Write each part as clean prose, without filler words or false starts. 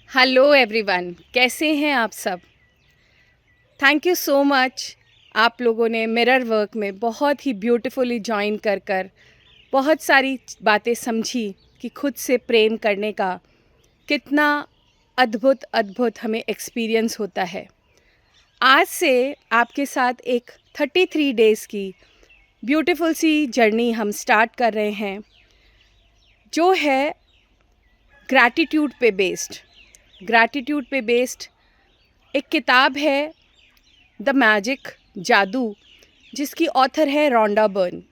Hello everyone, कैसे हैं आप सब। Thank you so much. आप लोगों ने मिरर वर्क में बहुत ही ब्यूटीफुली ज्वाइन कर बहुत सारी बातें समझी कि खुद से प्रेम करने का कितना अद्भुत अद्भुत हमें एक्सपीरियंस होता है। आज से आपके साथ एक 33 डेज़ की ब्यूटीफुल सी जर्नी हम स्टार्ट कर रहे हैं, जो है ग्रैटिट्यूड पे बेस्ड एक किताब है, द मैजिक, जादू, जिसकी ऑथर है रोंडा बर्न।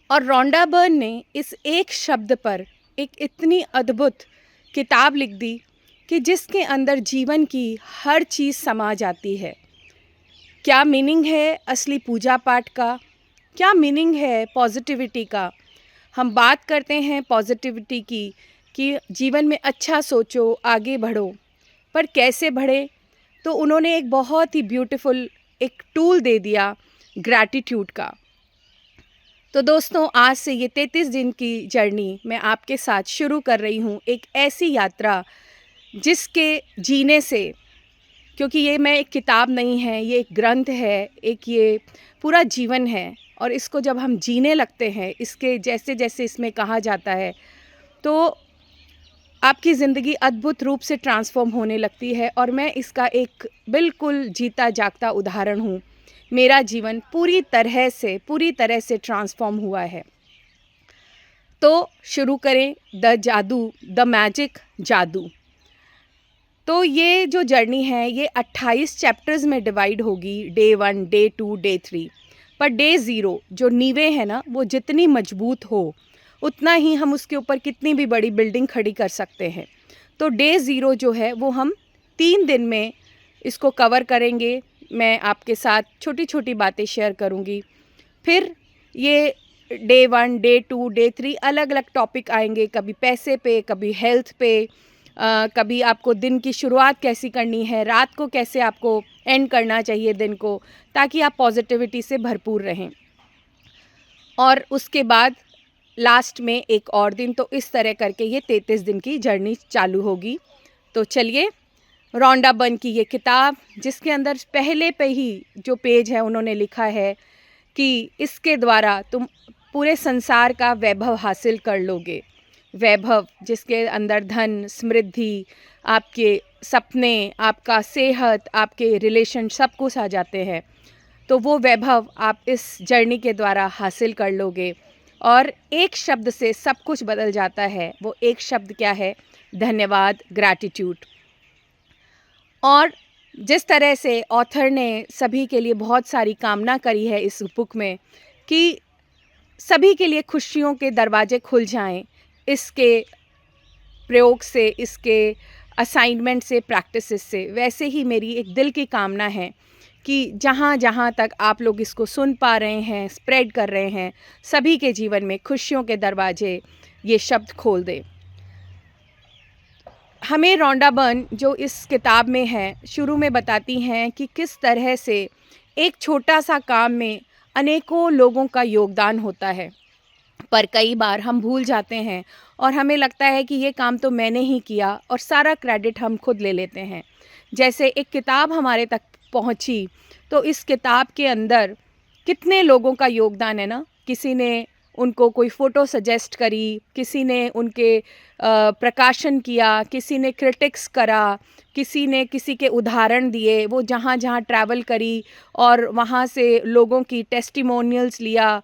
और रोंडा बर्न ने इस एक शब्द पर एक इतनी अद्भुत किताब लिख दी कि जिसके अंदर जीवन की हर चीज़ समा जाती है। क्या मीनिंग है असली पूजा पाठ का, क्या मीनिंग है पॉजिटिविटी का। हम बात करते हैं पॉजिटिविटी की कि जीवन में अच्छा सोचो, आगे बढ़ो, पर कैसे बढ़े। तो उन्होंने एक बहुत ही ब्यूटीफुल एक टूल दे दिया, ग्रैटिट्यूड का। तो दोस्तों, आज से ये 33 दिन की जर्नी मैं आपके साथ शुरू कर रही हूँ, एक ऐसी यात्रा जिसके जीने से, क्योंकि ये मैं एक किताब नहीं है, ये एक ग्रंथ है, एक ये पूरा जीवन है। और इसको जब हम जीने लगते हैं, इसके जैसे जैसे इसमें कहा जाता है, तो आपकी ज़िंदगी अद्भुत रूप से ट्रांसफ़ॉर्म होने लगती है। और मैं इसका एक बिल्कुल जीता जागता उदाहरण हूँ। मेरा जीवन पूरी तरह से ट्रांसफ़ॉर्म हुआ है। तो शुरू करें द मैजिक, जादू। तो ये जो जर्नी है, ये 28 चैप्टर्स में डिवाइड होगी, day 1, day 2, day 3। Per day 0 जो नींवें हैं ना, वो जितनी मजबूत हो उतना ही हम उसके ऊपर कितनी भी बड़ी बिल्डिंग खड़ी कर सकते हैं। तो डे 0 जो है वो हम 3 दिन में इसको कवर करेंगे। मैं आपके साथ छोटी छोटी बातें शेयर करूँगी। फिर ये डे 1, डे 2, डे 3 अलग अलग टॉपिक आएंगे, कभी पैसे पे, कभी हेल्थ पे, कभी आपको दिन की शुरुआत कैसी करनी है, रात को कैसे आपको एंड करना चाहिए दिन को, ताकि आप पॉजिटिविटी से भरपूर रहें। और उसके बाद लास्ट में एक और दिन। तो इस तरह करके ये 33 दिन की जर्नी चालू होगी। तो चलिए, रोंडा बर्न की ये किताब, जिसके अंदर पहले पे ही जो पेज है उन्होंने लिखा है कि इसके द्वारा तुम पूरे संसार का वैभव हासिल कर लोगे। वैभव जिसके अंदर धन, समृद्धि, आपके सपने, आपका सेहत, आपके रिलेशन सब कुछ आ जाते हैं। तो वो वैभव आप इस जर्नी के द्वारा हासिल कर लोगे। और एक शब्द से सब कुछ बदल जाता है। वो एक शब्द क्या है? धन्यवाद, ग्रैटिट्यूड। और जिस तरह से ऑथर ने सभी के लिए बहुत सारी कामना करी है इस बुक में कि सभी के लिए खुशियों के दरवाजे खुल जाएं, इसके प्रयोग से, इसके असाइनमेंट से, प्रैक्टिसेस से, वैसे ही मेरी एक दिल की कामना है कि जहाँ जहाँ तक आप लोग इसको सुन पा रहे हैं, स्प्रेड कर रहे हैं, सभी के जीवन में खुशियों के दरवाजे ये शब्द खोल दे। हमें रोंडा बर्न जो इस किताब में है, शुरू में बताती हैं कि किस तरह से एक छोटा सा काम में अनेकों लोगों का योगदान होता है। पर कई बार हम भूल जाते हैं और हमें लगता है कि ये काम तो मैंने ही किया, और सारा क्रेडिट हम खुद ले लेते हैं। जैसे एक किताब हमारे तक पहुंची, तो इस किताब के अंदर कितने लोगों का योगदान है ना। किसी ने उनको कोई फ़ोटो सजेस्ट करी, किसी ने उनके प्रकाशन किया, किसी ने क्रिटिक्स करा, किसी ने किसी के उदाहरण दिए, वो जहाँ जहाँ ट्रैवल करी और वहाँ से लोगों की टेस्टिमोनियल्स लिया।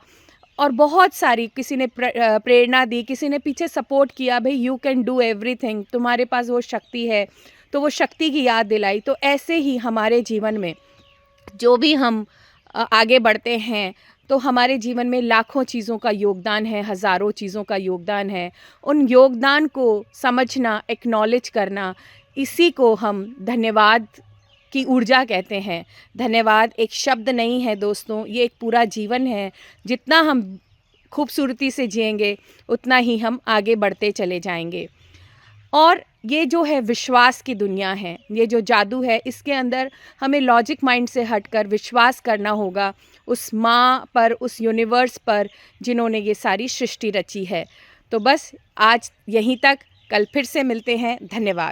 और बहुत सारी, किसी ने प्रेरणा दी, किसी ने पीछे सपोर्ट किया, भाई यू कैन डू एवरीथिंग, तुम्हारे पास वो शक्ति है, तो वो शक्ति की याद दिलाई। तो ऐसे ही हमारे जीवन में जो भी हम आगे बढ़ते हैं, तो हमारे जीवन में लाखों चीज़ों का योगदान है, हज़ारों चीज़ों का योगदान है। उन योगदान को समझना, एक्नॉलेज करना, इसी को हम धन्यवाद की ऊर्जा कहते हैं। धन्यवाद एक शब्द नहीं है दोस्तों, ये एक पूरा जीवन है। जितना हम खूबसूरती से जिएंगे, उतना ही हम आगे बढ़ते चले जाएंगे। और ये जो है विश्वास की दुनिया है, ये जो जादू है, इसके अंदर हमें लॉजिक माइंड से हटकर विश्वास करना होगा उस माँ पर, उस यूनिवर्स पर, जिन्होंने ये सारी सृष्टि रची है। तो बस आज यहीं तक, कल फिर से मिलते हैं। धन्यवाद।